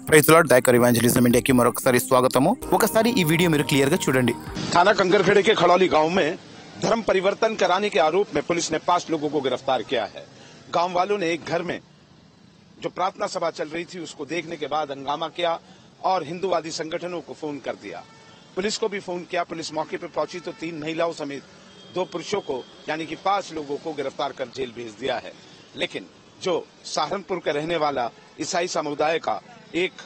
Praise lord దైకర్ evangelism ఇండియాకి మరొకసారి స్వాగతము। ఒకసారి ఈ వీడియో మీరు క్లియర్ గా చూడండి। थाना कंकरखेड़े के खड़ौली गांव में धर्म परिवर्तन कराने के आरोप में पुलिस ने 5 लोगों को गिरफ्तार किया है। गांव वालों ने एक घर में जो प्रार्थना सभा चल रही थी उसको देखने के बाद हंगामा किया और हिंदूवादी संगठनों को फोन कर दिया। पुलिस को भी फोन किया। पुलिस मौके पर पहुंची तो 3 महिलाओं समेत 2 पुरुषों को यानी कि 5 लोगों को गिरफ्तार कर जेल भेज दिया है। लेकिन जो सहारनपुर का रहने वाला ईसाई समुदाय का एक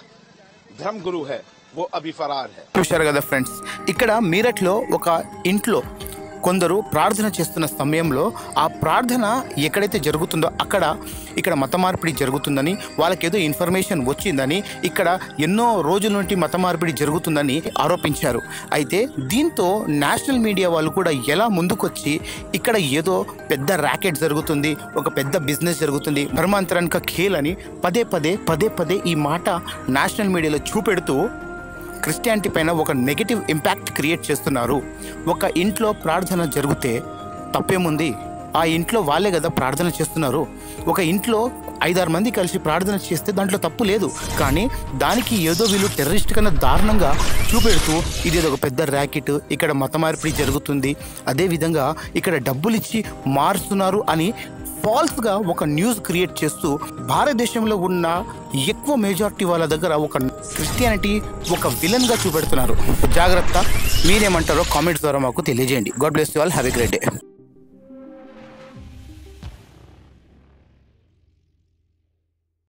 धर्म गुरु है वो अभी फरार है। చూశారు కదా ఫ్రెండ్స్, ఇక్కడ మీరట్లో ఒక ఇంట్లో కొందరు ప్రార్థన చేస్తున్న సమయంలో ఆ ప్రార్థన ఎక్కడైతే జరుగుతుందో ఇక్కడ మత మార్పిడి జరుగుతుందని వాళ్ళకేదో ఇన్ఫర్మేషన్ వచ్చిందని ఇక్కడ ఎన్నో రోజుల నుండి మత మార్పిడి జరుగుతుందని ఆరోపించారు। అయితే దీంతో నేషనల్ మీడియా వాళ్ళు కూడా ఎలా ముందుకొచ్చి ఇక్కడ ఏదో పెద్ద ర్యాకెట్ జరుగుతుంది, ఒక పెద్ద బిజినెస్ జరుగుతుంది, ధర్మాంతరానికి ఖేల్ అని పదే పదే ఈ మాట నేషనల్ మీడియాలో చూపెడుతూ క్రిస్టియానిటీ పైన ఒక నెగటివ్ ఇంపాక్ట్ క్రియేట్ చేస్తున్నారు। ఒక ఇంట్లో ప్రార్థన జరిగితే తప్పేముంది? ఆ ఇంట్లో వాళ్ళే కదా ప్రార్థన చేస్తున్నారు। ఒక ఇంట్లో 5-6 మంది కలిసి ప్రార్థన చేస్తే దాంట్లో తప్పు లేదు, కానీ దానికి ఏదో వీళ్ళు టెర్రరిస్ట్ కన్నా దారుణంగా చూపెడుతూ ఇదేదో ఒక పెద్ద ర్యాకెట్, ఇక్కడ మత మార్పిడి జరుగుతుంది, అదేవిధంగా ఇక్కడ డబ్బులు ఇచ్చి మారుస్తున్నారు అని ఫాల్స్గా ఒక న్యూస్ క్రియేట్ చేస్తూ భారతదేశంలో ఉన్న ఎక్కువ మెజారిటీ వాళ్ళ దగ్గర ఒక క్రిస్టియానిటీ ఒక విలన్గా చూపెడుతున్నారు। జాగ్రత్త, మీరేమంటారో కామెంట్స్ ద్వారా మాకు తెలియజేయండి। God bless you all, have a great day.